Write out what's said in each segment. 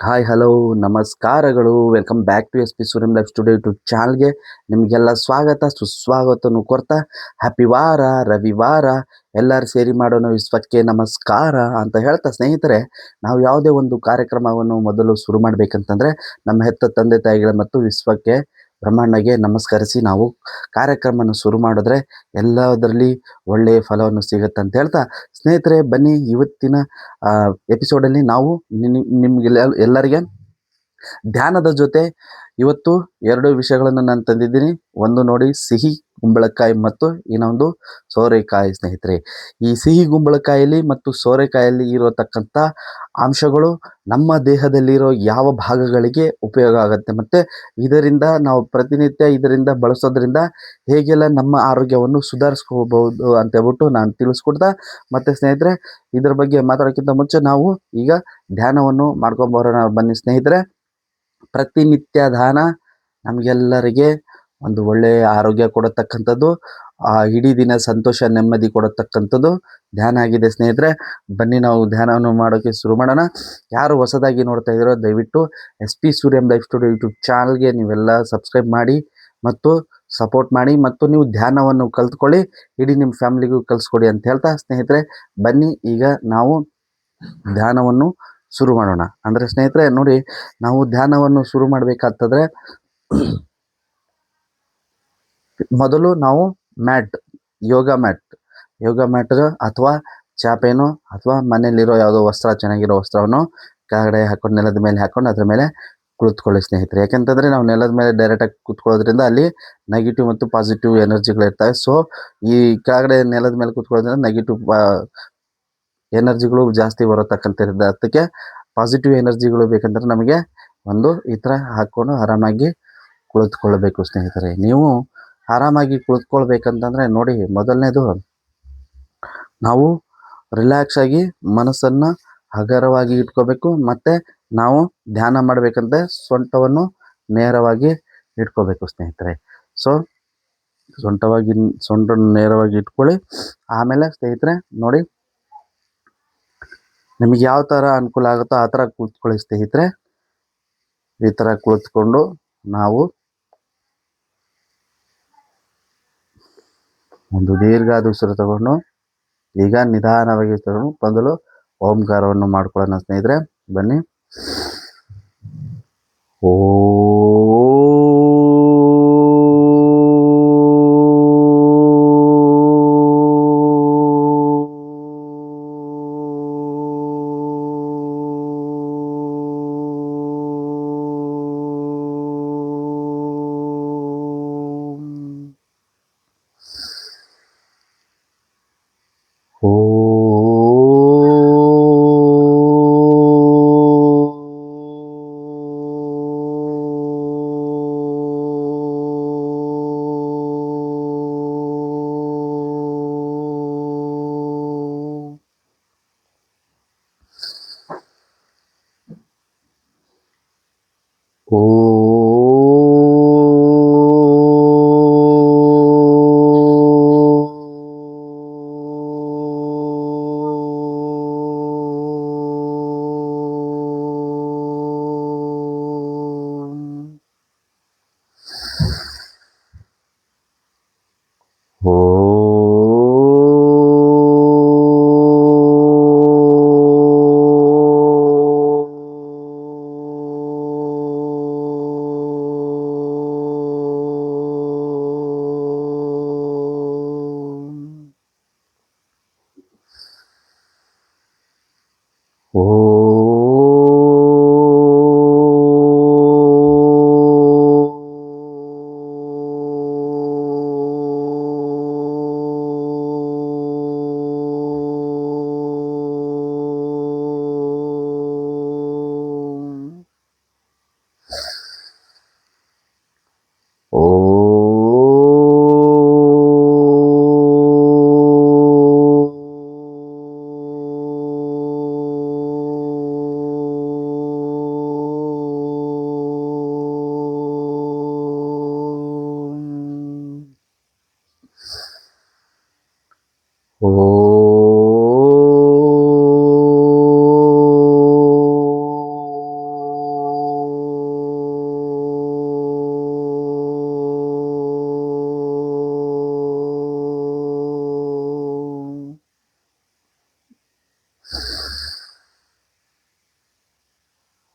Hi hello ನಮಸ್ಕಾರಗಳು. Welcome back to S P Suryam life studio YouTube ಚಾನಲ್ಗೆ ನಿಮಗೆಲ್ಲ ಸ್ವಾಗತ ಸುಸ್ವಾಗತನು ಕೊಡ್ತಾ ಹ್ಯಾಪಿ ವಾರ ರವಿವಾರ ಎಲ್ಲರೂ ಸೇರಿ ಮಾಡೋಣ ವಿಶ್ವಕ್ಕೆ ನಮಸ್ಕಾರ ಅಂತ ಹೇಳ್ತಾ ಸ್ನೇಹಿತರೆ, ನಾವು ಯಾವುದೇ ಒಂದು ಕಾರ್ಯಕ್ರಮವನ್ನು ಮೊದಲು ಶುರು ಮಾಡಬೇಕಂತಂದರೆ ನಮ್ಮ ಹೆತ್ತ ತಂದೆ ತಾಯಿಗಳ ಮತ್ತು ವಿಶ್ವಕ್ಕೆ ಬ್ರಹ್ಮಾಂಡಗೆ ನಮಸ್ಕರಿಸಿ ನಾವು ಕಾರ್ಯಕ್ರಮವನ್ನು ಶುರು ಮಾಡಿದ್ರೆ ಎಲ್ಲದರಲ್ಲಿ ಒಳ್ಳೆಯ ಫಲವನ್ನು ಸಿಗುತ್ತೆ ಅಂತ ಹೇಳ್ತಾ ಸ್ನೇಹಿತರೆ, ಬನ್ನಿ ಇವತ್ತಿನ ಎಪಿಸೋಡಲ್ಲಿ ನಾವು ನಿಮ್ಗೆ ಎಲ್ಲರಿಗೆ ಧ್ಯಾನದ ಜೊತೆ ಇವತ್ತು ಎರಡು ವಿಷಯಗಳನ್ನು ನಾನು ತಂದಿದ್ದೀನಿ. ಒಂದು ನೋಡಿ ಸಿಹಿ ಕುಂಬಳಕಾಯಿ ಮತ್ತು ಇನ್ನೊಂದು ಸೋರೆಕಾಯಿ. ಸ್ನೇಹಿತರೆ, ಈ ಸಿಹಿ ಕುಂಬಳಕಾಯಲ್ಲಿ ಮತ್ತು ಸೋರೆಕಾಯಲ್ಲಿ ಇರತಕ್ಕಂಥ ಅಂಶಗಳು ನಮ್ಮ ದೇಹದಲ್ಲಿರೋ ಯಾವ ಭಾಗಗಳಿಗೆ ಉಪಯೋಗ ಆಗುತ್ತೆ ಮತ್ತು ಇದರಿಂದ ನಾವು ಪ್ರತಿನಿತ್ಯ ಇದರಿಂದ ಬಳಸೋದ್ರಿಂದ ಹೇಗೆಲ್ಲ ನಮ್ಮ ಆರೋಗ್ಯವನ್ನು ಸುಧಾರಿಸ್ಕೋಬಹುದು ಅಂತ ಹೇಳ್ಬಿಟ್ಟು ನಾನು ತಿಳಿಸ್ಕೊಡ್ತಾ, ಮತ್ತು ಸ್ನೇಹಿತರೆ ಇದರ ಬಗ್ಗೆ ಮಾತಾಡೋಕ್ಕಿಂತ ಮುಂಚೆ ನಾವು ಈಗ ಧ್ಯಾನವನ್ನು ಮಾಡ್ಕೊಂಬರೋಣ. ಬನ್ನಿ ಸ್ನೇಹಿತರೆ, ಪ್ರತಿನಿತ್ಯ ಧ್ಯಾನ ನಮಗೆಲ್ಲರಿಗೆ ಒಂದು ಒಳ್ಳೆಯ ಆರೋಗ್ಯ ಕೊಡತಕ್ಕಂಥದ್ದು, ಇಡೀ ದಿನ ಸಂತೋಷ ನೆಮ್ಮದಿ ಕೊಡತಕ್ಕಂಥದ್ದು ಧ್ಯಾನ ಆಗಿದೆ. ಸ್ನೇಹಿತರೆ, ಬನ್ನಿ ನಾವು ಧ್ಯಾನವನ್ನು ಮಾಡೋಕ್ಕೆ ಶುರು ಮಾಡೋಣ. ಯಾರು ಹೊಸದಾಗಿ ನೋಡ್ತಾ ಇದ್ದೀರೋ ದಯವಿಟ್ಟು S P Suryam life studio YouTube ಚಾನಲ್ಗೆ ನೀವೆಲ್ಲ ಸಬ್ಸ್ಕ್ರೈಬ್ ಮಾಡಿ ಮತ್ತು ಸಪೋರ್ಟ್ ಮಾಡಿ, ಮತ್ತು ನೀವು ಧ್ಯಾನವನ್ನು ಕಲ್ತ್ಕೊಳ್ಳಿ, ಇಡೀ ನಿಮ್ಮ ಫ್ಯಾಮಿಲಿಗೂ ಕಲಿಸ್ಕೊಡಿ ಅಂತ ಹೇಳ್ತಾ ಸ್ನೇಹಿತರೆ, ಬನ್ನಿ ಈಗ ನಾವು ಧ್ಯಾನವನ್ನು ಶುರು ಮಾಡೋಣ. ಅಂದರೆ ಸ್ನೇಹಿತರೆ ನೋಡಿ, ನಾವು ಧ್ಯಾನವನ್ನು ಶುರು ಮಾಡಬೇಕಾಗ್ತದ್ರೆ ಮೊದಲು ನಾವು ಯೋಗ ಮ್ಯಾಟ್ ಅಥವಾ ಚಾಪೇನು ಅಥವಾ ಮನೆಯಲ್ಲಿರೋ ಯಾವುದೋ ವಸ್ತ್ರ, ಚೆನ್ನಾಗಿರೋ ವಸ್ತ್ರವನ್ನು ಕೆಳಗಡೆ ಹಾಕೊಂಡು ನೆಲದ ಮೇಲೆ ಹಾಕೊಂಡು ಅದ್ರ ಮೇಲೆ ಕುಳಿತುಕೊಳ್ಳಿ ಸ್ನೇಹಿತರೆ. ಯಾಕೆಂತಂದರೆ ನಾವು ನೆಲದ ಮೇಲೆ ಡೈರೆಕ್ಟಾಗಿ ಕೂತ್ಕೊಳ್ಳೋದ್ರಿಂದ ಅಲ್ಲಿ ನೆಗೆಟಿವ್ ಮತ್ತು ಪಾಸಿಟಿವ್ ಎನರ್ಜಿಗಳಿರ್ತವೆ. ಸೊ ಈ ಕೆಳಗಡೆ ನೆಲದ ಮೇಲೆ ಕೂತ್ಕೊಳ್ಳೋದ್ರಿಂದ ನೆಗೆಟಿವ್ ಎನರ್ಜಿಗಳು ಜಾಸ್ತಿ ಬರತಕ್ಕಂಥದ್ದು. ಅದಕ್ಕೆ ಪಾಸಿಟಿವ್ ಎನರ್ಜಿಗಳು ಬೇಕಂದ್ರೆ ನಮಗೆ ಒಂದು ಈ ಥರ ಹಾಕ್ಕೊಂಡು ಆರಾಮಾಗಿ ಕುಳಿತುಕೊಳ್ಬೇಕು ಸ್ನೇಹಿತರೆ. ನೀವು ಆರಾಮಾಗಿ ಕುಳಿತುಕೊಳ್ಬೇಕಂತಂದರೆ ನೋಡಿ, ಮೊದಲನೇದು ನಾವು ರಿಲ್ಯಾಕ್ಸ್ ಆಗಿ ಮನಸ್ಸನ್ನು ಹಗರವಾಗಿ ಇಟ್ಕೋಬೇಕು. ಮತ್ತು ನಾವು ಧ್ಯಾನ ಮಾಡಬೇಕಂದ್ರೆ ಸೊಂಟವನ್ನು ನೇರವಾಗಿ ಇಟ್ಕೋಬೇಕು ಸ್ನೇಹಿತರೆ. ಸೊ ಸೊಂಟವನ್ನು ನೇರವಾಗಿ ಇಟ್ಕೊಳ್ಳಿ. ಆಮೇಲೆ ಸ್ನೇಹಿತರೆ ನೋಡಿ, ನಿಮಗೆ ಯಾವ ಥರ ಅನುಕೂಲ ಆಗುತ್ತೋ ಆ ಥರ ಕೂತ್ಕೊಳ್ಳಿ ಸ್ನೇಹಿತರೆ. ಈ ಥರ ಕುಳಿತುಕೊಂಡು ನಾವು ಒಂದು ದೀರ್ಘ ಉಸಿರು ತಗೊಂಡು ಈಗ ನಿಧಾನವಾಗಿ ತಗೊಂಡು ಮೊದಲು ಓಂಕಾರವನ್ನು ಮಾಡ್ಕೊಳ್ಳೋಣ ಸ್ನೇಹಿತರೆ. ಬನ್ನಿ. ಓ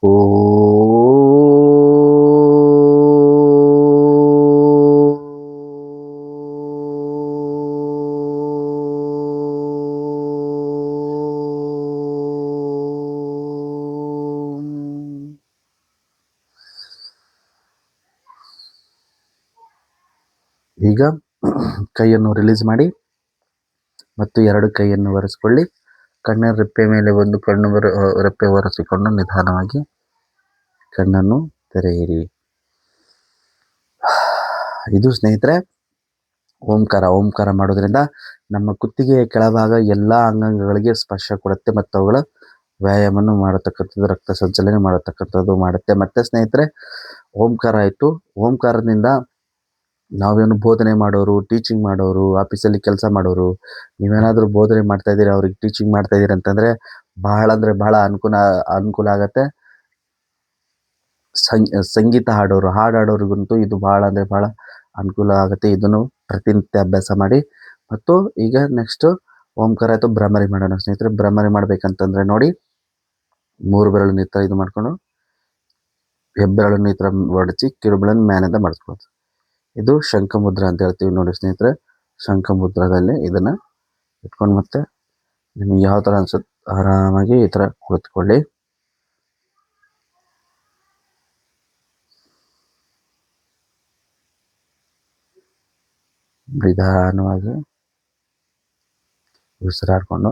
ಓ ಈಗ ಕೈಯನ್ನು ರಿಲೀಸ್ ಮಾಡಿ ಮತ್ತು ಎರಡು ಕೈಯನ್ನು ಒರೆಸಿಕೊಳ್ಳಿ. ಕಣ್ಣಿನ ರೆಪ್ಪೆ ಮೇಲೆ ಒಂದು ರೆಪ್ಪೆ ಒರೆಸಿಕೊಂಡು ನಿಧಾನವಾಗಿ ಕಣ್ಣನ್ನು ತೆರೆಯಿರಿ. ಇದು ಸ್ನೇಹಿತರೆ ಓಂಕಾರ ಮಾಡೋದ್ರಿಂದ ನಮ್ಮ ಕುತ್ತಿಗೆಯ ಕೆಳಭಾಗ ಎಲ್ಲ ಅಂಗಾಂಗಗಳಿಗೆ ಸ್ಪರ್ಶ ಕೊಡುತ್ತೆ ಮತ್ತು ಅವುಗಳ ವ್ಯಾಯಾಮವನ್ನು ಮಾಡತಕ್ಕಂಥದ್ದು, ರಕ್ತ ಸಂಚಲನೆ ಮಾಡತಕ್ಕಂಥದ್ದು ಮಾಡುತ್ತೆ. ಮತ್ತೆ ಸ್ನೇಹಿತರೆ ಓಂಕಾರ ಆಯಿತು. ಓಂಕಾರದಿಂದ ನಾವೇನು ಬೋಧನೆ ಮಾಡೋರು, ಟೀಚಿಂಗ್ ಮಾಡೋರು, ಆಫೀಸಲ್ಲಿ ಕೆಲಸ ಮಾಡೋರು, ನೀವೇನಾದರೂ ಬೋಧನೆ ಮಾಡ್ತಾ ಇದ್ದೀರಿ, ಅವ್ರಿಗೆ ಟೀಚಿಂಗ್ ಮಾಡ್ತಾ ಇದ್ದೀರಿ ಅಂತಂದರೆ ಬಹಳ ಅಂದರೆ ಬಹಳ ಅನುಕೂಲ ಆಗತ್ತೆ. ಸಂಗೀತ ಹಾಡಾಡೋರಿಗಂತೂ ಇದು ಭಾಳ ಅಂದರೆ ಭಾಳ ಅನುಕೂಲ ಆಗುತ್ತೆ. ಇದನ್ನು ಪ್ರತಿನಿತ್ಯ ಅಭ್ಯಾಸ ಮಾಡಿ. ಮತ್ತು ಈಗ ನೆಕ್ಸ್ಟು ಓಂಕಾರ ಆಯಿತು. ಭ್ರಮರಿ ಮಾಡೋಣ ಸ್ನೇಹಿತರೆ. ಭ್ರಮರಿ ಮಾಡಬೇಕಂತಂದರೆ ನೋಡಿ, 3 ಬೆರಳನ್ನು ಈ ಥರ ಇದು ಮಾಡಿಕೊಂಡು ಹೆಬ್ಬೆರಳನ್ನು ಈ ಥರ ಹೊಡಚಿ ಕಿರುಬೆರಳನ್ನು ಮ್ಯಾಲಿಂದ ಮಾಡಿಸ್ಕೊಳ್ಳೋದು. ಇದು ಶಂಖಮುದ್ರ ಅಂತ ಹೇಳ್ತೀವಿ ನೋಡಿ ಸ್ನೇಹಿತರೆ. ಶಂಖಮುದ್ರದಲ್ಲಿ ಇದನ್ನು ಇಟ್ಕೊಂಡು ಮತ್ತೆ ನಿಮಗೆ ಯಾವ ಥರ ಅನ್ಸುತ್ತೆ ಆರಾಮಾಗಿ ಈ ಥರ ಕುಳಿತುಕೊಳ್ಳಿ. ನಿಧಾನವಾಗಿ ಉಸಿರಾಡ್ಕೊಂಡು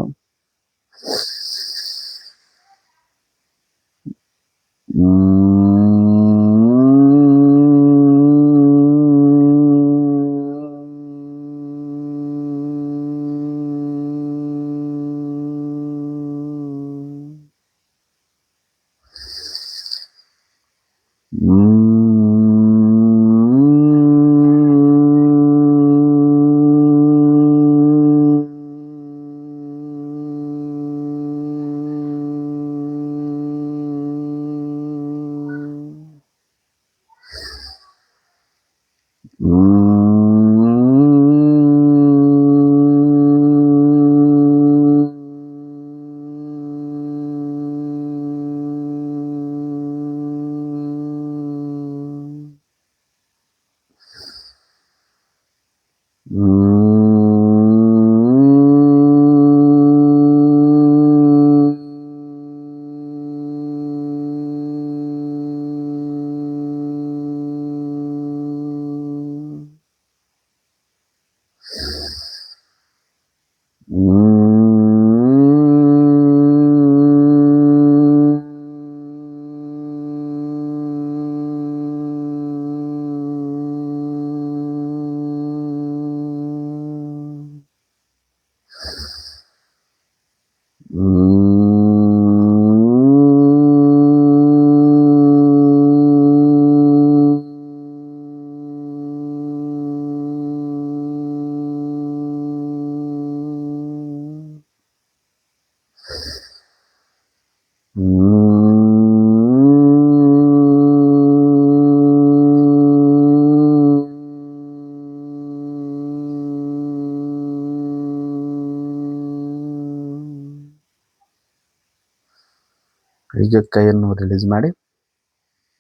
ಈಗ ಕೈಯನ್ನು ರಿಲೀಸ್ ಮಾಡಿ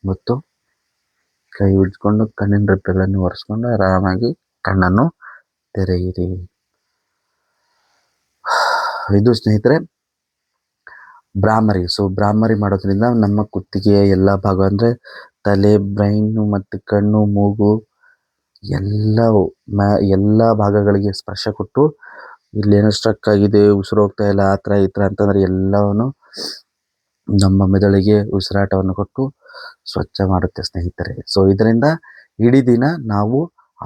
ಮತ್ತು ಕೈ ಹಿಡ್ಕೊಂಡು ಕಣ್ಣಿನ ರೆಪ್ಪೆಗಳನ್ನು ಒರೆಸ್ಕೊಂಡು ಆರಾಮಾಗಿ ಕಣ್ಣನ್ನು ತೆರೆಯಿರಿ. ಇದು ಸ್ನೇಹಿತರೆ ಭ್ರಾಮರಿ. ಭ್ರಾಮರಿ ಮಾಡೋದ್ರಿಂದ ನಮ್ಮ ಕುತ್ತಿಗೆಯ ಎಲ್ಲ ಭಾಗ ಅಂದರೆ ತಲೆ, ಬ್ರೈನು ಮತ್ತು ಕಣ್ಣು, ಮೂಗು ಎಲ್ಲ ಭಾಗಗಳಿಗೆ ಸ್ಪರ್ಶ ಕೊಟ್ಟು ಇಲ್ಲೇನೋ ಸ್ಟ್ರಕ್ ಆಗಿದೆ, ಉಸಿರು ಹೋಗ್ತಾ ಇಲ್ಲ, ಆ ಥರ ಈ ಥರ ಅಂತಂದರೆ ಎಲ್ಲವನ್ನು ನಮ್ಮ ಮೆದುಳಿಗೆ ಉಸಿರಾಟವನ್ನು ಕೊಟ್ಟು ಸ್ವಚ್ಛ ಮಾಡುತ್ತೆ ಸ್ನೇಹಿತರೆ. ಇದರಿಂದ ಇಡೀ ದಿನ ನಾವು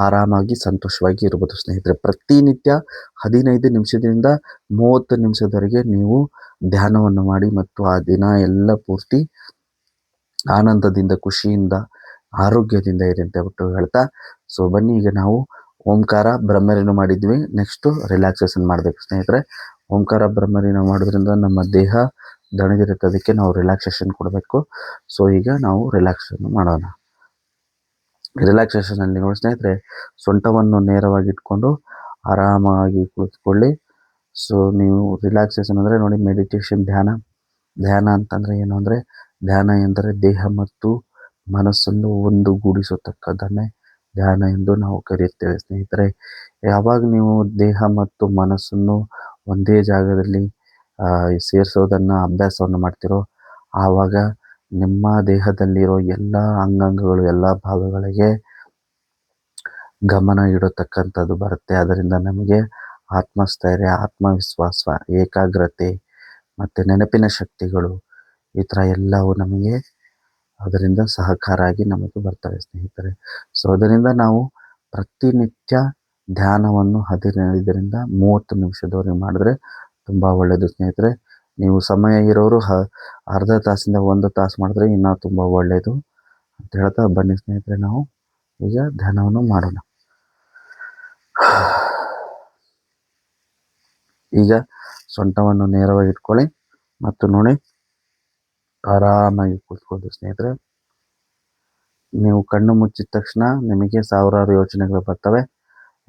ಆರಾಮಾಗಿ ಸಂತೋಷವಾಗಿ ಇರ್ಬೋದು ಸ್ನೇಹಿತರೆ. ಪ್ರತಿನಿತ್ಯ 15 ನಿಮಿಷದಿಂದ 30 ನಿಮಿಷದವರೆಗೆ ನೀವು ಧ್ಯಾನವನ್ನು ಮಾಡಿ ಮತ್ತು ಆ ದಿನ ಎಲ್ಲ ಪೂರ್ತಿ ಆನಂದದಿಂದ, ಖುಷಿಯಿಂದ, ಆರೋಗ್ಯದಿಂದ ಇರಿ ಅಂತ ಹೇಳ್ತಾ ಬನ್ನಿ ಈಗ ನಾವು ಓಂಕಾರ ಭ್ರಮರಿನ ಮಾಡಿದ್ವಿ. ನೆಕ್ಸ್ಟು ರಿಲ್ಯಾಕ್ಸೇಷನ್ ಮಾಡಬೇಕು ಸ್ನೇಹಿತರೆ. ಓಂಕಾರ ಭ್ರಮರಿನ ಮಾಡೋದ್ರಿಂದ ನಮ್ಮ ದೇಹ ದಣಿದಿರುತ್ತೆ, ಅದಕ್ಕೆ ನಾವು ರಿಲ್ಯಾಕ್ಸೇಷನ್ ಕೊಡಬೇಕು. ಈಗ ನಾವು ರಿಲ್ಯಾಕ್ಸೇಷನ್ ಮಾಡೋಣ. ರಿಲ್ಯಾಕ್ಸೇಷನಲ್ಲಿ ನೋಡಿ ಸ್ನೇಹಿತರೆ, ಸೊಂಟವನ್ನು ನೇರವಾಗಿ ಇಟ್ಕೊಂಡು ಆರಾಮಾಗಿ ಕುಳಿತುಕೊಳ್ಳಿ. ನೀವು ರಿಲ್ಯಾಕ್ಸೇಷನ್ ಅಂದರೆ ನೋಡಿ ಮೆಡಿಟೇಷನ್, ಧ್ಯಾನ ಅಂತಂದರೆ ಏನು ಅಂದರೆ ಧ್ಯಾನ ಎಂದರೆ ದೇಹ ಮತ್ತು ಮನಸ್ಸನ್ನು ಒಂದುಗೂಡಿಸತಕ್ಕದ್ದನ್ನೇ ಧ್ಯಾನ ಎಂದು ನಾವು ಕರೆಯುತ್ತೇವೆ ಸ್ನೇಹಿತರೆ. ಯಾವಾಗ ನೀವು ದೇಹ ಮತ್ತು ಮನಸ್ಸನ್ನು ಒಂದೇ ಜಾಗದಲ್ಲಿ ಸೇರಿಸೋದನ್ನು ಅಭ್ಯಾಸವನ್ನು ಮಾಡ್ತಿರೋ, ಆವಾಗ ನಿಮ್ಮ ದೇಹದಲ್ಲಿರೋ ಎಲ್ಲ ಅಂಗಾಂಗಗಳು, ಎಲ್ಲ ಭಾಗಗಳಿಗೆ ಗಮನ ಇಡತಕ್ಕಂಥದ್ದು ಬರುತ್ತೆ. ಅದರಿಂದ ನಮಗೆ ಆತ್ಮಸ್ಥೈರ್ಯ, ಆತ್ಮವಿಶ್ವಾಸ, ಏಕಾಗ್ರತೆ ಮತ್ತು ನೆನಪಿನ ಶಕ್ತಿಗಳು, ಈ ಥರ ಎಲ್ಲವೂ ನಮಗೆ ಅದರಿಂದ ಸಹಕಾರ ಆಗಿ ನಮಗೆ ಬರ್ತವೆ ಸ್ನೇಹಿತರೆ. ಸೊ ಅದರಿಂದ ನಾವು ಪ್ರತಿನಿತ್ಯ ಧ್ಯಾನವನ್ನು 15ರಿಂದ 30 ನಿಮಿಷದವರೆಗೆ ಮಾಡಿದ್ರೆ ತುಂಬ ಒಳ್ಳೆಯದು ಸ್ನೇಹಿತರೆ. ನೀವು ಸಮಯ ಇರೋರು ಅರ್ಧ ತಾಸಿಂದ 1 ತಾಸು ಮಾಡಿದ್ರೆ ಇನ್ನೂ ತುಂಬ ಒಳ್ಳೆಯದು ಅಂತ ಹೇಳ್ತಾ, ಬನ್ನಿ ಸ್ನೇಹಿತರೆ ನಾವು ಈಗ ಧ್ಯಾನವನ್ನು ಮಾಡೋಣ. ಈಗ ಸೊಂಟವನ್ನು ನೇರವಾಗಿ ಇಟ್ಕೊಳ್ಳಿ ಮತ್ತು ನೋಡಿ ಆರಾಮಾಗಿ ಕೂತ್ಕೊಳ್ಳಿ ಸ್ನೇಹಿತರೆ. ನೀವು ಕಣ್ಣು ಮುಚ್ಚಿದ ತಕ್ಷಣ ನಿಮಗೆ ಸಾವಿರಾರು ಯೋಚನೆಗಳು ಬರ್ತವೆ.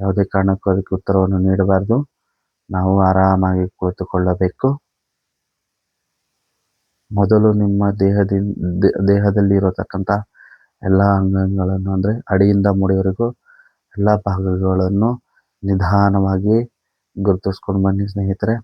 ಯಾವುದೇ ಕಾರಣಕ್ಕೂ ಅದಕ್ಕೆ ಉತ್ತರವನ್ನು ನೀಡಬಾರ್ದು. ನಾವು ಆರಾಮಾಗಿ ಕುಳಿತುಕೊಳ್ಳಬೇಕು. ಮೊದಲು ನಿಮ್ಮ ದೇಹದಲ್ಲಿರತಕ್ಕಂಥ ಎಲ್ಲ ಅಂಗಗಳನ್ನು, ಅಂದರೆ ಅಡಿಯಿಂದ ಮುಡಿಯವರೆಗೂ ಎಲ್ಲ ಭಾಗಗಳನ್ನು ನಿಧಾನವಾಗಿ ಗುರುತಿಸ್ಕೊಂಡು ಬನ್ನಿ ಸ್ನೇಹಿತರೆ.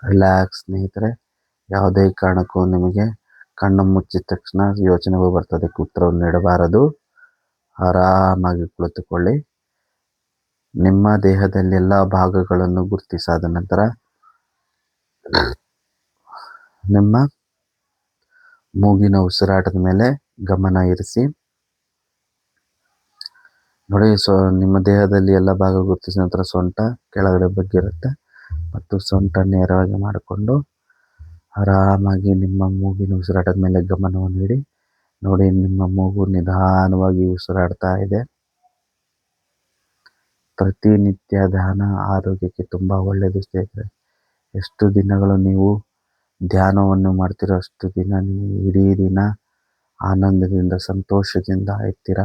ರಿಲ್ಯಾಕ್ಸ್ ಸ್ನೇಹಿತರೆ. ಯಾವುದೇ ಕಾರಣಕ್ಕೂ ನಿಮಗೆ ಕಣ್ಣು ಮುಚ್ಚಿದ ತಕ್ಷಣ ಯೋಚನೆಗಳು ಬರ್ತದೆ, ಉತ್ತರವನ್ನು ನೀಡಬಾರದು. ಆರಾಮಾಗಿ ಕುಳಿತುಕೊಳ್ಳಿ. ನಿಮ್ಮ ದೇಹದಲ್ಲಿ ಎಲ್ಲ ಭಾಗಗಳನ್ನು ಗುರುತಿಸಾದ ನಂತರ ನಿಮ್ಮ ಮೂಗಿನ ಉಸಿರಾಟದ ಮೇಲೆ ಗಮನ ಇರಿಸಿ. ನೋಡಿ, ನಿಮ್ಮ ದೇಹದಲ್ಲಿ ಎಲ್ಲ ಭಾಗ ಗುರುತಿಸಿದ ನಂತರ ಸೊಂಟ ಕೆಳಗಡೆ ಬಗ್ಗಿರುತ್ತೆ ಮತ್ತು ಸೊಂಟ ನೇರವಾಗಿ ಮಾಡಿಕೊಂಡು ಆರಾಮಾಗಿ ನಿಮ್ಮ ಮೂಗಿನ ಉಸಿರಾಟದ ಮೇಲೆ ಗಮನವನ್ನು ನೀಡಿ. ನೋಡಿ, ನಿಮ್ಮ ಮೂಗು ನಿಧಾನವಾಗಿ ಉಸಿರಾಡ್ತಾ ಇದೆ. ಪ್ರತಿನಿತ್ಯ ಧ್ಯಾನ ಆರೋಗ್ಯಕ್ಕೆ ತುಂಬ ಒಳ್ಳೆಯದು ಸ್ನೇಹಿತರೆ. ಎಷ್ಟು ದಿನಗಳು ನೀವು ಧ್ಯಾನವನ್ನು ಮಾಡ್ತೀರೋ ಅಷ್ಟು ದಿನ ನೀವು ಇಡೀ ದಿನ ಆನಂದದಿಂದ, ಸಂತೋಷದಿಂದ ಇರ್ತೀರ.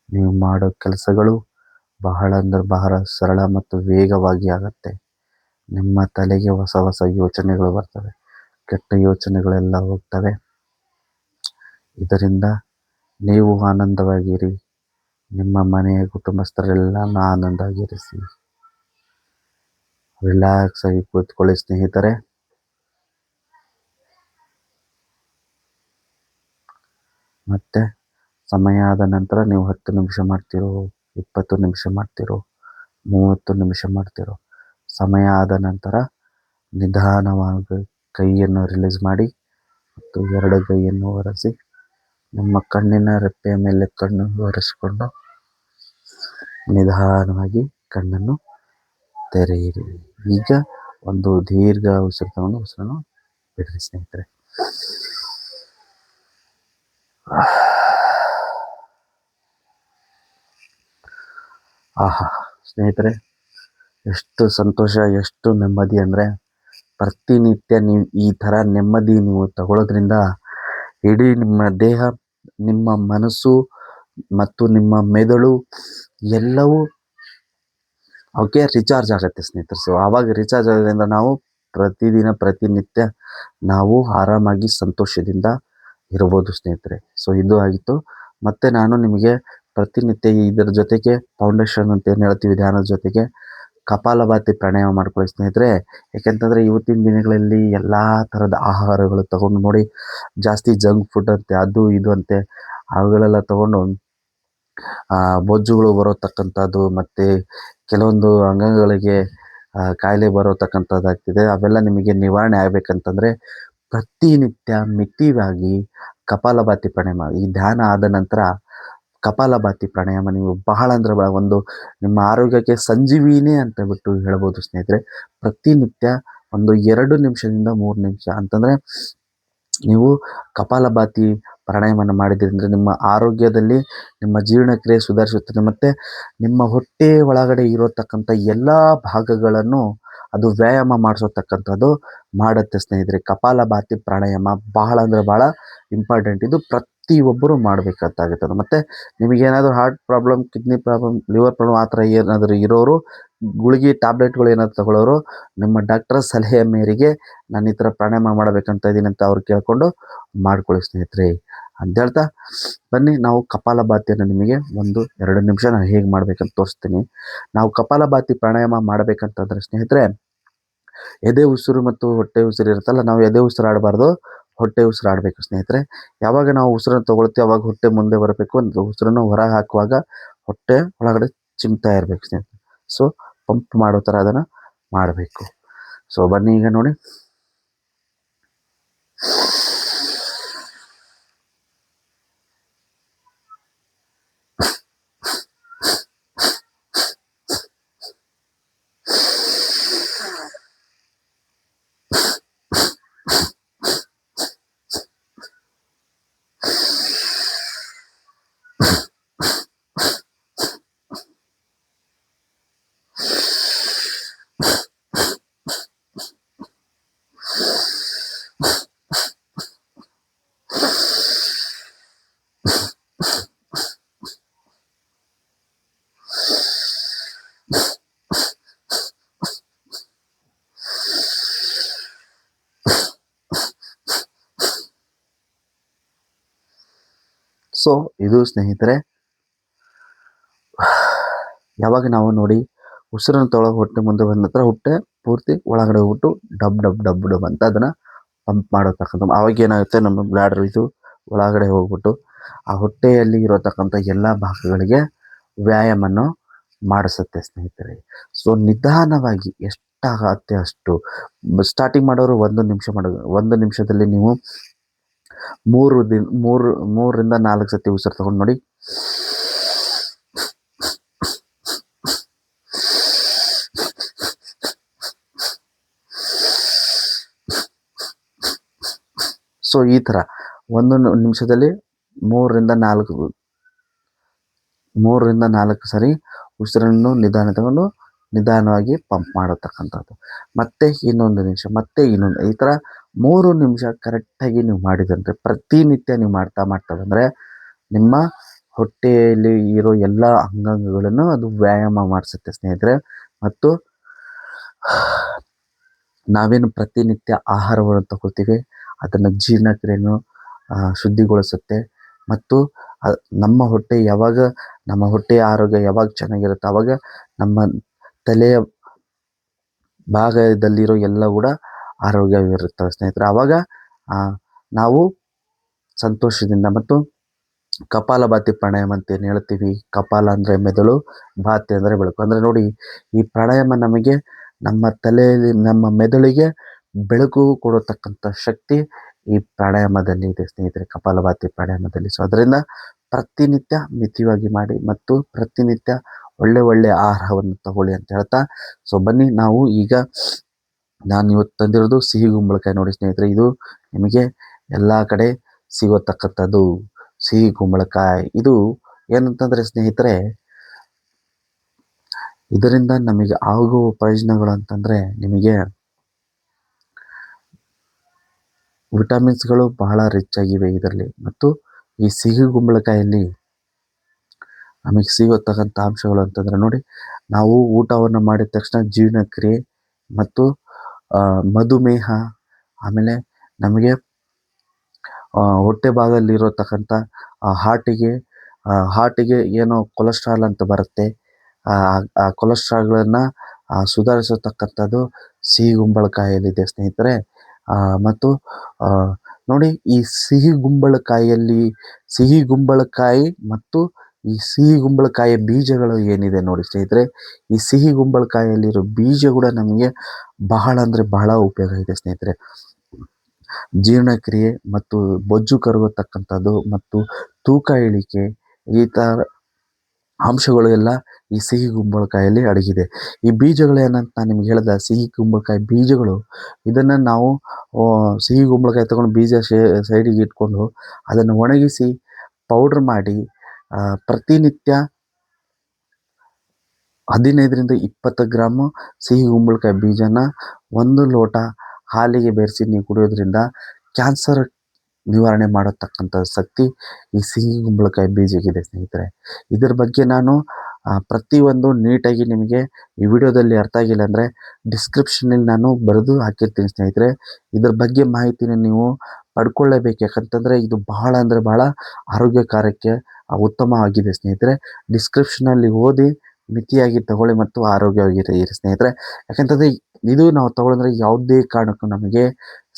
ನೀವು ಮಾಡೋ ಕೆಲಸಗಳು ಬಹಳ ಅಂದರೆ ಬಹಳ ಸರಳ ಮತ್ತು ವೇಗವಾಗಿ ಆಗುತ್ತೆ. ನಿಮ್ಮ ತಲೆಗೆ ಹೊಸ ಹೊಸ ಯೋಚನೆಗಳು ಬರ್ತವೆ, ಕೆಟ್ಟ ಯೋಚನೆಗಳೆಲ್ಲ ಹೋಗ್ತವೆ. ಇದರಿಂದ ನೀವು ಆನಂದವಾಗಿರಿ, ನಿಮ್ಮ ಮನೆಯ ಕುಟುಂಬಸ್ಥರೆಲ್ಲ ಆನಂದವಾಗಿರಿಸಿ. ರಿಲ್ಯಾಕ್ಸ್ ಆಗಿ ಕೂತ್ಕೊಳ್ಳಿ ಸ್ನೇಹಿತರೆ. ಮತ್ತೆ ಸಮಯ ಆದ ನಂತರ ನೀವು 10 ನಿಮಿಷ ಮಾಡ್ತಿರೋ, 20 ನಿಮಿಷ ಮಾಡ್ತಿರೋ, 30 ನಿಮಿಷ ಮಾಡ್ತಿರೋ, ಸಮಯ ಆದ ನಂತರ ನಿಧಾನವಾಗಿ ಕೈಯನ್ನು ರಿಲೀಸ್ ಮಾಡಿ ಮತ್ತು 2 ಕೈಯನ್ನು ಒರೆಸಿ ನಿಮ್ಮ ಕಣ್ಣಿನ ರೆಪ್ಪೆಯ ಮೇಲೆ ಕಣ್ಣು ಒರೆಸಿಕೊಂಡು ನಿಧಾನವಾಗಿ ಕಣ್ಣನ್ನು ತೆರೆಯಿರಿ. ಈಗ ಒಂದು ದೀರ್ಘ ಉಸಿರು ತಗೊಂಡು ಉಸಿರನ್ನು ಬಿಡ್ರಿ ಸ್ನೇಹಿತರೆ. ಆಹಾ ಸ್ನೇಹಿತರೆ, ಎಷ್ಟು ಸಂತೋಷ, ಎಷ್ಟು ನೆಮ್ಮದಿ ಅಂದರೆ ಪ್ರತಿನಿತ್ಯ ನೀವು ಈ ಥರ ನೆಮ್ಮದಿ ನೀವು ತಗೊಳ್ಳೋದ್ರಿಂದ ಇಡೀ ನಿಮ್ಮ ದೇಹ, ನಿಮ್ಮ ಮನಸ್ಸು ಮತ್ತು ನಿಮ್ಮ ಮೆದುಳು ಎಲ್ಲವೂ ಅವಕ್ಕೆ ರಿಚಾರ್ಜ್ ಆಗುತ್ತೆ ಸ್ನೇಹಿತರೆ. ಸೊ ಆವಾಗ ರಿಚಾರ್ಜ್ ಆಗೋದ್ರಿಂದ ನಾವು ಪ್ರತಿನಿತ್ಯ ನಾವು ಆರಾಮಾಗಿ ಸಂತೋಷದಿಂದ ಇರ್ಬೋದು ಸ್ನೇಹಿತರೆ. ಸೊ ಇದು ಆಗಿತ್ತು. ಮತ್ತು ನಾನು ನಿಮಗೆ ಪ್ರತಿನಿತ್ಯ ಇದರ ಜೊತೆಗೆ ಫೌಂಡೇಶನ್ ಅಂತ ಏನು ಹೇಳ್ತೀವಿ, ಧ್ಯಾನದ ಜೊತೆಗೆ ಕಪಾಲಭಾತಿ ಪ್ರಾಣಾಯಾಮ ಮಾಡ್ಕೊಳ್ಳಿ ಸ್ನೇಹಿತರೆ. ಯಾಕೆಂತಂದರೆ ಇವತ್ತಿನ ದಿನಗಳಲ್ಲಿ ಎಲ್ಲ ಥರದ ಆಹಾರಗಳು ತಗೊಂಡು ನೋಡಿ, ಜಾಸ್ತಿ ಜಂಕ್ ಫುಡ್ ಅಂತೆ, ಅದು ಇದು ಅಂತೆ, ಅವುಗಳೆಲ್ಲ ತಗೊಂಡು ಬೊಜ್ಜುಗಳು ಬರೋತಕ್ಕಂಥದ್ದು ಮತ್ತು ಕೆಲವೊಂದು ಅಂಗಾಂಗಗಳಿಗೆ ಕಾಯಿಲೆ ಬರೋತಕ್ಕಂಥದ್ದಾಗ್ತಿದೆ. ಅವೆಲ್ಲ ನಿಮಗೆ ನಿವಾರಣೆ ಆಗಬೇಕಂತಂದರೆ ಪ್ರತಿನಿತ್ಯ ಮಿತವಾಗಿ ಕಪಾಲಭಾತಿ ಪ್ರಾಣಾಯಾಮ. ಈ ಧ್ಯಾನ ಆದ ನಂತರ ಕಪಾಲಭಾತಿ ಪ್ರಾಣಾಯಾಮ ನೀವು ಬಹಳ ಅಂದರೆ ಬಹಳ ಒಂದು ನಿಮ್ಮ ಆರೋಗ್ಯಕ್ಕೆ ಸಂಜೀವಿನಿ ಅಂತ ಬಿಟ್ಟು ಹೇಳ್ಬೋದು ಸ್ನೇಹಿತರೆ. ಪ್ರತಿನಿತ್ಯ ಒಂದು 2 ನಿಮಿಷದಿಂದ 3 ನಿಮಿಷ ಅಂತಂದರೆ ನೀವು ಕಪಾಲಭಾತಿ ಪ್ರಾಣಾಯಾಮನ ಮಾಡಿದ್ರಿಂದ ನಿಮ್ಮ ಆರೋಗ್ಯದಲ್ಲಿ ನಿಮ್ಮ ಜೀರ್ಣಕ್ರಿಯೆ ಸುಧಾರಿಸುತ್ತದೆ ಮತ್ತು ನಿಮ್ಮ ಹೊಟ್ಟೆ ಒಳಗಡೆ ಇರತಕ್ಕಂಥ ಎಲ್ಲ ಭಾಗಗಳನ್ನು ಅದು ವ್ಯಾಯಾಮ ಮಾಡಿಸತಕ್ಕಂಥದ್ದು ಮಾಡುತ್ತೆ ಸ್ನೇಹಿತರೆ. ಕಪಾಲಭಾತಿ ಪ್ರಾಣಾಯಾಮ ಬಹಳ ಅಂದರೆ ಬಹಳ ಇಂಪಾರ್ಟೆಂಟ್. ಇದು ಪ್ರತಿಯೊಬ್ಬರು ಮಾಡಬೇಕಾಗುತ್ತೆ. ಮತ್ತು ನಿಮಗೇನಾದರೂ heart problem, kidney problem, liver problem ಆ ಥರ ಏನಾದರೂ ಇರೋರು ಗುಳಿಗೆ ಟ್ಯಾಬ್ಲೆಟ್ಗಳು ಏನಾದ್ರು ತಗೊಳ್ಳೋರು ನಿಮ್ಮ ಡಾಕ್ಟರ್ ಸಲಹೆಯ ಮೇರೆಗೆ ನಾನು ಈ ಥರ ಪ್ರಾಣಾಯಾಮ ಮಾಡಬೇಕಂತ ಇದ್ದೀನಿ ಅಂತ ಅವ್ರು ಕೇಳಿಕೊಂಡು ಮಾಡ್ಕೊಳ್ಳಿ ಸ್ನೇಹಿತರೆ ಅಂತ ಹೇಳ್ತಾ ಬನ್ನಿ ನಾವು ಕಪಾಲಭಾತಿಯನ್ನು ನಿಮಗೆ 1-2 ನಿಮಿಷ ನಾನು ಹೇಗೆ ಮಾಡಬೇಕಂತ ತೋರಿಸ್ತೀನಿ. ನಾವು ಕಪಾಲಭಾತಿ ಪ್ರಾಣಾಯಾಮ ಮಾಡಬೇಕಂತಂದರೆ ಸ್ನೇಹಿತರೆ ಎದೆ ಉಸಿರು ಮತ್ತು ಹೊಟ್ಟೆ ಉಸಿರು ಇರುತ್ತಲ್ಲ, ನಾವು ಎದೆ ಉಸಿರು ಆಡಬಾರ್ದು, ಹೊಟ್ಟೆ ಉಸಿರು ಆಡಬೇಕು ಸ್ನೇಹಿತರೆ. ಯಾವಾಗ ನಾವು ಉಸಿರನ್ನು ತೊಗೊಳ್ತೀವಿ ಅವಾಗ ಹೊಟ್ಟೆ ಮುಂದೆ ಬರಬೇಕು, ಉಸಿರನ್ನು ಹೊರಗೆ ಹಾಕುವಾಗ ಹೊಟ್ಟೆ ಒಳಗಡೆ ಚಿಮ್ತಾ ಇರಬೇಕು ಸ್ನೇಹಿತರೆ. ಸೊ ಪಂಪ್ ಮಾಡೋ ಥರ ಅದನ್ನು ಮಾಡಬೇಕು. ಸೊ ಬನ್ನಿ ಈಗ ನೋಡಿ. ಸೊ ಇದು ಸ್ನೇಹಿತರೆ ಯಾವಾಗ ನಾವು ನೋಡಿ ಉಸಿರನ್ನು ತೊಗೊಳಗೆ ಹೊಟ್ಟೆ ಮುಂದೆ ಬಂದ ನಂತರ ಹೊಟ್ಟೆ ಪೂರ್ತಿ ಒಳಗಡೆ ಹೋಗ್ಬಿಟ್ಟು ಡಬ್ ಡಬ್ ಡಬ್ ಡಬ್ ಅಂತ ಅದನ್ನು ಪಂಪ್ ಮಾಡತಕ್ಕಂಥ ಅವಾಗ ಏನಾಗುತ್ತೆ, ನಮ್ಮ ಬ್ಲಾಡರ್ ಇದು ಒಳಗಡೆ ಹೋಗ್ಬಿಟ್ಟು ಆ ಹೊಟ್ಟೆಯಲ್ಲಿ ಇರತಕ್ಕಂಥ ಎಲ್ಲ ಭಾಗಗಳಿಗೆ ವ್ಯಾಯಾಮವನ್ನು ಮಾಡಿಸುತ್ತೆ ಸ್ನೇಹಿತರೆ. ಸೊ ನಿಧಾನವಾಗಿ ಎಷ್ಟಾಗತ್ತೆ ಅಷ್ಟು ಸ್ಟಾರ್ಟಿಂಗ್ ಮಾಡೋರು 1 ನಿಮಿಷ ಮಾಡೋದು. 1 ನಿಮಿಷದಲ್ಲಿ ನೀವು 3ರಿಂದ 4 ಸತಿ ಉಸಿರು ತಗೊಂಡು ನೋಡಿ. ಸೊ ಈ ಥರ 1 ನಿಮಿಷದಲ್ಲಿ 3ರಿಂದ 4 ಸರಿ ಉಸಿರನ್ನು ತಗೊಂಡು ನಿಧಾನವಾಗಿ ಪಂಪ್ ಮಾಡತಕ್ಕಂಥದ್ದು. ಮತ್ತೆ ಇನ್ನೊಂದು ನಿಮಿಷ, ಮತ್ತೆ ಇನ್ನೊಂದು, ಈ ಥರ 3 ನಿಮಿಷ ಕರೆಕ್ಟಾಗಿ ನೀವು ಮಾಡಿದಂತೆ ಪ್ರತಿನಿತ್ಯ ನೀವು ಮಾಡ್ತಾ ಬಂದರೆ ನಿಮ್ಮ ಹೊಟ್ಟೆಯಲ್ಲಿ ಇರೋ ಎಲ್ಲ ಅಂಗಾಂಗಗಳನ್ನು ಅದು ವ್ಯಾಯಾಮ ಮಾಡಿಸುತ್ತೆ ಸ್ನೇಹಿತರೆ. ಮತ್ತು ನಾವೇನು ಪ್ರತಿನಿತ್ಯ ಆಹಾರವನ್ನು ತಗೊಳ್ತೀವಿ ಅದನ್ನು ಜೀರ್ಣಕ್ರಿಯೆಯನ್ನು ಶುದ್ಧಿಗೊಳಿಸುತ್ತೆ. ಮತ್ತು ನಮ್ಮ ಹೊಟ್ಟೆಯ ಆರೋಗ್ಯ ಯಾವಾಗ ಚೆನ್ನಾಗಿರುತ್ತೆ ಆವಾಗ ನಮ್ಮ ತಲೆಯ ಭಾಗದಲ್ಲಿರೋ ಎಲ್ಲ ಕೂಡ ಆರೋಗ್ಯವಿರುತ್ತವೆ ಸ್ನೇಹಿತರೆ. ಆವಾಗ ನಾವು ಸಂತೋಷದಿಂದ ಮತ್ತು ಕಪಾಲಭಾತಿ ಪ್ರಾಣಾಯಾಮ ಅಂತ ಏನು ಹೇಳ್ತೀವಿ, ಕಪಾಲ ಅಂದರೆ ಮೆದುಳು, ಭಾತಿ ಅಂದರೆ ಬೆಳಕು. ಅಂದರೆ ನೋಡಿ ಈ ಪ್ರಾಣಾಯಾಮ ನಮಗೆ ನಮ್ಮ ತಲೆಯಲ್ಲಿ ನಮ್ಮ ಮೆದುಳಿಗೆ ಬೆಳಕು ಕೊಡತಕ್ಕಂಥ ಶಕ್ತಿ ಈ ಪ್ರಾಣಾಯಾಮದಲ್ಲಿ ಇದೆ ಸ್ನೇಹಿತರೆ, ಕಪಾಲಭಾತಿ ಪ್ರಾಣಾಯಾಮದಲ್ಲಿ. ಸೊ ಅದರಿಂದ ಪ್ರತಿನಿತ್ಯ ಮಿತವಾಗಿ ಮಾಡಿ ಮತ್ತು ಪ್ರತಿನಿತ್ಯ ಒಳ್ಳೆ ಆಹಾರವನ್ನು ತಗೊಳ್ಳಿ ಅಂತ ಹೇಳ್ತಾ, ಸೊ ಬನ್ನಿ ನಾವು ಈಗ ನಾನು ಇವತ್ತು ತಂದಿರೋದು ಸಿಹಿ ಕುಂಬಳಕಾಯಿ ನೋಡಿ ಸ್ನೇಹಿತರೆ. ಇದು ನಿಮಗೆ ಎಲ್ಲ ಕಡೆ ಸಿಗೋತಕ್ಕಂಥದ್ದು ಸಿಹಿ ಕುಂಬಳಕಾಯಿ. ಇದು ಏನಂತಂದರೆ ಸ್ನೇಹಿತರೆ, ಇದರಿಂದ ನಮಗೆ ಆಗುವ ಪ್ರಯೋಜನಗಳು ಅಂತಂದರೆ ನಿಮಗೆ ವಿಟಮಿನ್ಸ್ಗಳು ಬಹಳ ರಿಚ್ ಆಗಿವೆ ಇದರಲ್ಲಿ. ಮತ್ತು ಈ ಸಿಹಿ ಕುಂಬಳಕಾಯಲ್ಲಿ ನಮಗೆ ಸಿಗತಕ್ಕಂಥ ಅಂಶಗಳು ಅಂತಂದರೆ ನೋಡಿ, ನಾವು ಊಟವನ್ನು ಮಾಡಿದ ತಕ್ಷಣ ಜೀರ್ಣಕ್ರಿಯೆ ಮತ್ತು ಮಧುಮೇಹ, ಆಮೇಲೆ ನಮಗೆ ಹೊಟ್ಟೆ ಭಾಗದಲ್ಲಿರತಕ್ಕಂಥ ಹಾರ್ಟಿಗೆ ಏನೋ ಕೊಲೆಸ್ಟ್ರಾಲ್ ಅಂತ ಬರುತ್ತೆ, ಆ ಕೊಲೆಸ್ಟ್ರಾಲ್ಗಳನ್ನು ಸುಧಾರಿಸತಕ್ಕಂಥದ್ದು ಸಿಹಿ ಕುಂಬಳಕಾಯಲ್ಲಿದೆ ಸ್ನೇಹಿತರೆ. ಮತ್ತು ನೋಡಿ ಈ ಸಿಹಿ ಕುಂಬಳಕಾಯಿ ಮತ್ತು ಈ ಸಿಹಿ ಕುಂಬಳಕಾಯಿಯ ಬೀಜಗಳು ಏನಿದೆ ನೋಡಿ ಸ್ನೇಹಿತರೆ, ಈ ಸಿಹಿ ಕುಂಬಳಕಾಯಿಯಲ್ಲಿರೋ ಬೀಜ ಕೂಡ ನಮಗೆ ಬಹಳ ಅಂದರೆ ಬಹಳ ಉಪಯೋಗ ಇದೆ ಸ್ನೇಹಿತರೆ. ಜೀರ್ಣಕ್ರಿಯೆ ಮತ್ತು ಬೊಜ್ಜು ಕರಗತಕ್ಕಂಥದ್ದು ಮತ್ತು ತೂಕ ಇಳಿಕೆ ಈ ಥರ ಅಂಶಗಳು ಎಲ್ಲ ಈ ಸಿಹಿ ಕುಂಬಳಕಾಯಲ್ಲಿ ಅಡಗಿದೆ. ಈ ಬೀಜಗಳು ಏನಂತ ನಾನು ನಿಮ್ಗೆ ಹೇಳಿದೆ, ಸಿಹಿ ಕುಂಬಳಕಾಯಿ ಬೀಜಗಳು, ಇದನ್ನು ನಾವು ಸಿಹಿ ಕುಂಬಳಕಾಯಿ ತಗೊಂಡು ಬೀಜ ಸೈಡಿಗೆ ಇಟ್ಕೊಂಡು ಅದನ್ನು ಒಣಗಿಸಿ ಪೌಡ್ರ್ ಮಾಡಿ ಪ್ರತಿನಿತ್ಯ 15ರಿಂದ 20 ಗ್ರಾಮು ಸಿಹಿ ಕುಂಬಳಕಾಯಿ ಬೀಜನ 1 ಲೋಟ ಹಾಲಿಗೆ ಬೆರೆಸಿ ನೀವು ಕುಡಿಯೋದ್ರಿಂದ ಕ್ಯಾನ್ಸರ್ ನಿವಾರಣೆ ಮಾಡತಕ್ಕಂಥ ಶಕ್ತಿ ಈ ಸಿಹಿ ಕುಂಬಳಕಾಯಿ ಬೀಜಕ್ಕಿದೆ ಸ್ನೇಹಿತರೆ. ಇದರ ಬಗ್ಗೆ ನಾನು ಪ್ರತಿಯೊಂದು ನೀಟಾಗಿ ನಿಮಗೆ ಈ ವಿಡಿಯೋದಲ್ಲಿ ಅರ್ಥ ಆಗಿಲ್ಲ ಅಂದರೆ ಡಿಸ್ಕ್ರಿಪ್ಷನಲ್ಲಿ ನಾನು ಬರೆದು ಹಾಕಿರ್ತೀನಿ ಸ್ನೇಹಿತರೆ. ಇದ್ರ ಬಗ್ಗೆ ಮಾಹಿತಿನ ನೀವು ಪಡ್ಕೊಳ್ಳೇಬೇಕು. ಯಾಕಂತಂದರೆ ಇದು ಬಹಳ ಅಂದರೆ ಬಹಳ ಆರೋಗ್ಯಕಾರಕ್ಕೆ ಉತ್ತಮವಾಗಿದೆ ಸ್ನೇಹಿತರೆ. ಡಿಸ್ಕ್ರಿಪ್ಷನಲ್ಲಿ ಓದಿ ಮಿತಿಯಾಗಿ ತಗೊಳ್ಳಿ ಮತ್ತು ಆರೋಗ್ಯವಾಗಿರಿ ಸ್ನೇಹಿತರೆ. ಯಾಕಂತಂದರೆ ಇದು ನಾವು ತಗೊಳ್ಳೋದ್ರೆ ಯಾವುದೇ ಕಾರಣಕ್ಕೂ ನಮಗೆ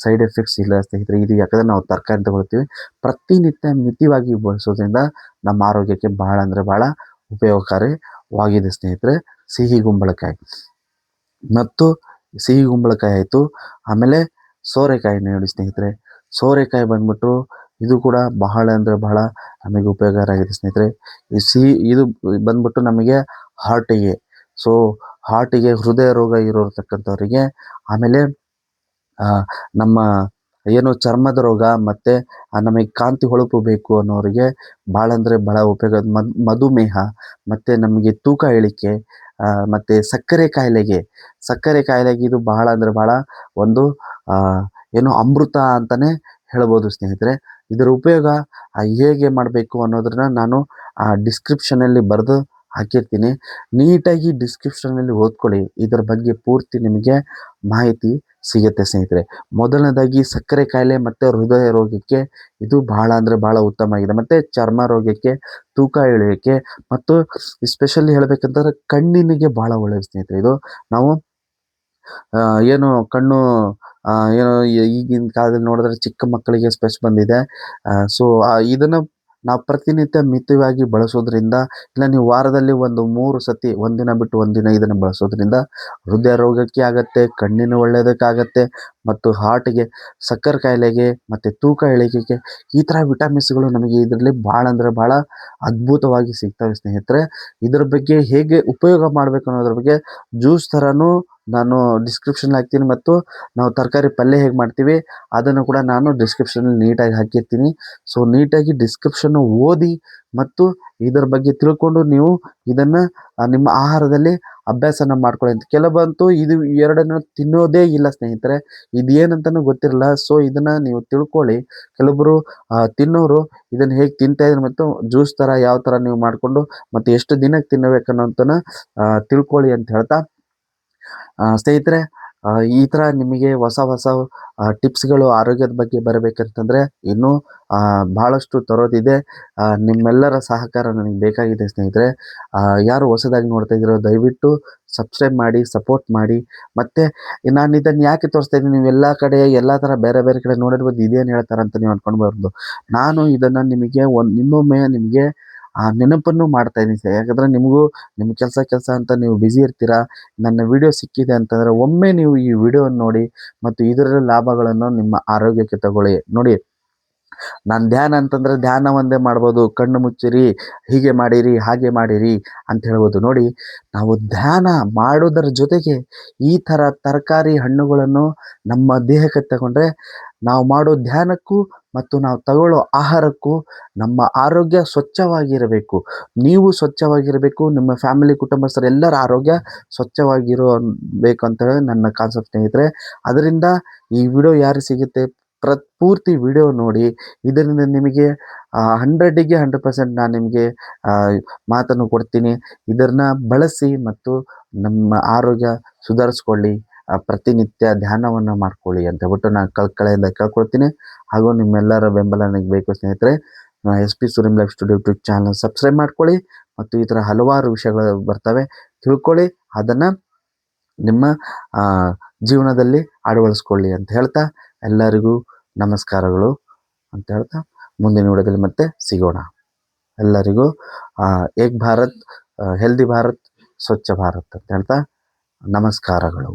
ಸೈಡ್ ಎಫೆಕ್ಟ್ಸ್ ಇಲ್ಲ ಸ್ನೇಹಿತರೆ. ಇದು ಯಾಕಂದರೆ ನಾವು ತರಕಾರಿ ತಗೊಳ್ತೀವಿ, ಪ್ರತಿನಿತ್ಯ ಮಿತವಾಗಿ ಬಳಸೋದ್ರಿಂದ ನಮ್ಮ ಆರೋಗ್ಯಕ್ಕೆ ಬಹಳ ಅಂದರೆ ಬಹಳ ಉಪಯೋಗಕಾರಿಯಾಗಿದೆ ಸ್ನೇಹಿತರೆ ಸಿಹಿ ಕುಂಬಳಕಾಯಿ. ಮತ್ತು ಸಿಹಿ ಕುಂಬಳಕಾಯಿ ಆಯಿತು, ಆಮೇಲೆ ಸೋರೆಕಾಯಿ ನೋಡಿ ಸ್ನೇಹಿತರೆ. ಸೋರೆಕಾಯಿ ಬಂದ್ಬಿಟ್ಟು ಇದು ಕೂಡ ಬಹಳ ಅಂದರೆ ಬಹಳ ನಮಗೆ ಉಪಯೋಗಕಾರಿಯಾಗಿದೆ ಸ್ನೇಹಿತರೆ. ಇದು ಬಂದ್ಬಿಟ್ಟು ನಮಗೆ ಹಾರ್ಟಿಗೆ, ಹಾರ್ಟಿಗೆ ಹೃದಯ ರೋಗ ಇರತಕ್ಕಂಥವ್ರಿಗೆ, ಆಮೇಲೆ ನಮ್ಮ ಏನು ಚರ್ಮದ ರೋಗ ಮತ್ತು ನಮಗೆ ಕಾಂತಿ ಹೊಳಪು ಬೇಕು ಅನ್ನೋರಿಗೆ ಭಾಳ ಅಂದರೆ ಭಾಳ ಉಪಯೋಗ. ಮಧುಮೇಹ ಮತ್ತು ನಮಗೆ ತೂಕ ಇಳಿಕೆ ಮತ್ತು ಸಕ್ಕರೆ ಕಾಯಿಲೆಗೆ ಇದು ಬಹಳ ಅಂದರೆ ಬಹಳ ಒಂದು ಏನು ಅಮೃತ ಅಂತಲೇ ಹೇಳ್ಬೋದು ಸ್ನೇಹಿತರೆ. ಇದರ ಉಪಯೋಗ ಹೇಗೆ ಮಾಡಬೇಕು ಅನ್ನೋದನ್ನ ನಾನು ಡಿಸ್ಕ್ರಿಪ್ಷನಲ್ಲಿ ಬರೆದು ಹಾಕಿರ್ತೀನಿ. ನೀಟಾಗಿ ಡಿಸ್ಕ್ರಿಪ್ಷನಲ್ಲಿ ಓದ್ಕೊಳ್ಳಿ, ಇದರ ಬಗ್ಗೆ ಪೂರ್ತಿ ನಿಮಗೆ ಮಾಹಿತಿ ಸಿಗುತ್ತೆ ಸ್ನೇಹಿತರೆ. ಮೊದಲನೇದಾಗಿ ಸಕ್ಕರೆ ಕಾಯಿಲೆ ಮತ್ತು ಹೃದಯ ರೋಗಕ್ಕೆ ಇದು ಬಹಳ ಅಂದರೆ ಬಹಳ ಉತ್ತಮ ಆಗಿದೆ. ಮತ್ತು ಚರ್ಮ ರೋಗಕ್ಕೆ, ತೂಕ ಇಳಿಯೋಕ್ಕೆ ಮತ್ತು ಎಸ್ಪೆಷಲಿ ಹೇಳಬೇಕಂತಂದ್ರೆ ಕಣ್ಣಿನಿಗೆ ಭಾಳ ಒಳ್ಳೆಯದು ಸ್ನೇಹಿತರೆ. ಇದು ನಾವು ಏನು ಕಣ್ಣು ಏನು ಈಗಿನ ಕಾಲದಲ್ಲಿ ನೋಡಿದ್ರೆ ಚಿಕ್ಕ ಮಕ್ಕಳಿಗೆ ಸ್ಪೆಕ್ಸ್ ಬಂದಿದೆ. ಇದನ್ನು ನಾವು ಪ್ರತಿನಿತ್ಯ ಮಿತವಾಗಿ ಬಳಸೋದ್ರಿಂದ, ಇಲ್ಲ ನೀವು ವಾರದಲ್ಲಿ 3 ಸತಿ, ಒಂದಿನ ಬಿಟ್ಟು ಒಂದಿನ ಇದನ್ನು ಬಳಸೋದ್ರಿಂದ ಹೃದಯ ರೋಗಕ್ಕೆ ಆಗುತ್ತೆ, ಕಣ್ಣಿನ ಒಳ್ಳೆಯದಕ್ಕಾಗತ್ತೆ ಮತ್ತು ಹಾರ್ಟಿಗೆ, ಸಕ್ಕರೆ ಕಾಯಿಲೆಗೆ ಮತ್ತು ತೂಕ ಇಳಿಕೆಗೆ ಈ ಥರ ವಿಟಮಿನ್ಸ್ಗಳು ನಮಗೆ ಇದರಲ್ಲಿ ಭಾಳ ಅಂದರೆ ಭಾಳ ಅದ್ಭುತವಾಗಿ ಸಿಗ್ತವೆ ಸ್ನೇಹಿತರೆ. ಇದರ ಬಗ್ಗೆ ಹೇಗೆ ಉಪಯೋಗ ಮಾಡಬೇಕು ಅನ್ನೋದ್ರ ಬಗ್ಗೆ ಜ್ಯೂಸ್ ಥರನೂ ನಾನು ಡಿಸ್ಕ್ರಿಪ್ಷನ್ ಹಾಕ್ತೀನಿ, ಮತ್ತು ನಾವು ತರಕಾರಿ ಪಲ್ಯ ಹೇಗೆ ಮಾಡ್ತೀವಿ ಅದನ್ನು ಕೂಡ ನಾನು ಡಿಸ್ಕ್ರಿಪ್ಷನಲ್ಲಿ ನೀಟಾಗಿ ಹಾಕಿರ್ತೀನಿ. ನೀಟಾಗಿ ಡಿಸ್ಕ್ರಿಪ್ಷನ್ನು ಓದಿ ಮತ್ತು ಇದರ ಬಗ್ಗೆ ತಿಳ್ಕೊಂಡು ನೀವು ಇದನ್ನು ನಿಮ್ಮ ಆಹಾರದಲ್ಲಿ ಅಭ್ಯಾಸನ ಮಾಡ್ಕೊಳ್ಳಿ ಅಂತ. ಕೆಲವಂತೂ ಇದು ಎರಡನ್ನು ತಿನ್ನೋದೇ ಇಲ್ಲ ಸ್ನೇಹಿತರೆ, ಇದೇನಂತನೂ ಗೊತ್ತಿರಲ್ಲ. ಇದನ್ನು ನೀವು ತಿಳ್ಕೊಳ್ಳಿ. ಕೆಲವೊಬ್ಬರು ತಿನ್ನೋರು ಇದನ್ನು ಹೇಗೆ ತಿಂತಾಯಿದ್ರು ಮತ್ತು ಜ್ಯೂಸ್ ಥರ ಯಾವ ಥರ ನೀವು ಮಾಡಿಕೊಂಡು ಮತ್ತು ಎಷ್ಟು ದಿನಕ್ಕೆ ತಿನ್ನಬೇಕನ್ನೋಂತನ ತಿಳ್ಕೊಳ್ಳಿ ಅಂತ ಹೇಳ್ತಾ, ಸ್ನೇಹಿತರೆ ಈ ಥರ ನಿಮಗೆ ಹೊಸ ಟಿಪ್ಸ್ಗಳು ಆರೋಗ್ಯದ ಬಗ್ಗೆ ಬರಬೇಕಂತಂದರೆ ಇನ್ನೂ ಭಾಳಷ್ಟು ತರೋದಿದೆ. ನಿಮ್ಮೆಲ್ಲರ ಸಹಕಾರ ನನಗೆ ಬೇಕಾಗಿದೆ ಸ್ನೇಹಿತರೆ. ಯಾರು ಹೊಸದಾಗಿ ನೋಡ್ತಾ ಇದ್ದೀರೋ ದಯವಿಟ್ಟು ಸಬ್ಸ್ಕ್ರೈಬ್ ಮಾಡಿ, ಸಪೋರ್ಟ್ ಮಾಡಿ. ಮತ್ತು ನಾನು ಇದನ್ನು ಯಾಕೆ ತೋರಿಸ್ತಾ ಇದ್ದೀನಿ, ನೀವು ಎಲ್ಲ ಕಡೆ ಎಲ್ಲ ಥರ ಬೇರೆ ಬೇರೆ ಕಡೆ ನೋಡಿರ್ಬೋದು, ಇದೇನು ಹೇಳ್ತಾರಂತ ನೀವು ಅಂದ್ಕೊಳ್ಬಾರ್ದು. ನಾನು ಇದನ್ನು ನಿಮಗೆ ಇನ್ನೊಮ್ಮೆ ನಿಮಗೆ ನೆನಪನ್ನು ಮಾಡ್ತಾ ಇದ್ದೀನಿ ಸರ್. ಯಾಕಂದರೆ ನಿಮ್ಮ ಕೆಲಸ ಅಂತ ನೀವು ಬ್ಯುಸಿ ಇರ್ತೀರಾ. ನನ್ನ ವಿಡಿಯೋ ಸಿಕ್ಕಿದೆ ಅಂತಂದರೆ ಒಮ್ಮೆ ನೀವು ಈ ವಿಡಿಯೋವನ್ನು ನೋಡಿ ಮತ್ತು ಇದರ ಲಾಭಗಳನ್ನು ನಿಮ್ಮ ಆರೋಗ್ಯಕ್ಕೆ ತಗೊಳ್ಳಿ. ನೋಡಿ, ನಾನು ಧ್ಯಾನ ಅಂತಂದರೆ ಧ್ಯಾನ ಒಂದೇ ಮಾಡ್ಬೋದು, ಕಣ್ಣು ಮುಚ್ಚಿರಿ, ಹೀಗೆ ಮಾಡಿರಿ, ಹಾಗೆ ಮಾಡಿರಿ ಅಂತ ಹೇಳ್ಬೋದು. ನೋಡಿ, ನಾವು ಧ್ಯಾನ ಮಾಡೋದರ ಜೊತೆಗೆ ಈ ಥರ ತರಕಾರಿ ಹಣ್ಣುಗಳನ್ನು ನಮ್ಮ ದೇಹಕ್ಕೆ ತಗೊಂಡ್ರೆ ನಾವು ಮಾಡೋ ಧ್ಯಾನಕ್ಕೂ ಮತ್ತು ನಾವು ತಗೊಳ್ಳೋ ಆಹಾರಕ್ಕೂ ನಮ್ಮ ಆರೋಗ್ಯ ಸ್ವಚ್ಛವಾಗಿರಬೇಕು. ನೀವು ಸ್ವಚ್ಛವಾಗಿರಬೇಕು, ನಿಮ್ಮ ಫ್ಯಾಮಿಲಿ ಕುಟುಂಬಸ್ಥರೆಲ್ಲರ ಆರೋಗ್ಯ ಸ್ವಚ್ಛವಾಗಿರಬೇಕು ಅಂತ ಹೇಳಿ ನನ್ನ ಕಾನ್ಸೆಪ್ಟ್ ಸ್ನೇಹಿತರೆ. ಅದರಿಂದ ಈ ವಿಡಿಯೋ ಯಾರು ಸಿಗುತ್ತೆ ಪೂರ್ತಿ ವಿಡಿಯೋ ನೋಡಿ. ಇದರಿಂದ ನಿಮಗೆ 100ಗೆ 100% ನಾನು ನಿಮಗೆ ಮಾತನ್ನು ಕೊಡ್ತೀನಿ. ಇದನ್ನು ಬಳಸಿ ಮತ್ತು ನಮ್ಮ ಆರೋಗ್ಯ ಸುಧಾರಿಸ್ಕೊಳ್ಳಿ, ಪ್ರತಿನಿತ್ಯ ಧ್ಯಾನವನ್ನು ಮಾಡ್ಕೊಳ್ಳಿ ಅಂತ ಹೇಳ್ಬಿಟ್ಟು ನಾನು ಕಳಕಳಿಯಿಂದ ಕೇಳ್ಕೊಳ್ತೀನಿ. ಹಾಗೂ ನಿಮ್ಮೆಲ್ಲರ ಬೆಂಬಲ ನನಗೆ ಬೇಕು ಸ್ನೇಹಿತರೆ. SP Suryam life studio YouTube channel subscribe ಮಾಡ್ಕೊಳ್ಳಿ ಮತ್ತು ಈ ಥರ ಹಲವಾರು ವಿಷಯಗಳು ಬರ್ತವೆ, ತಿಳ್ಕೊಳ್ಳಿ, ಅದನ್ನು ನಿಮ್ಮ ಜೀವನದಲ್ಲಿ ಅಳವಡಿಸ್ಕೊಳ್ಳಿ ಅಂತ ಹೇಳ್ತಾ ಎಲ್ಲರಿಗೂ ನಮಸ್ಕಾರಗಳು ಅಂತ ಹೇಳ್ತಾ ಮುಂದಿನ ವಿಡಿಯೋದಲ್ಲಿ ಮತ್ತೆ ಸಿಗೋಣ. ಎಲ್ಲರಿಗೂ ಏಕ್ ಭಾರತ್, ಹೆಲ್ದಿ ಭಾರತ್, ಸ್ವಚ್ಛ ಭಾರತ್ ಅಂತ ಹೇಳ್ತಾ ನಮಸ್ಕಾರಗಳು.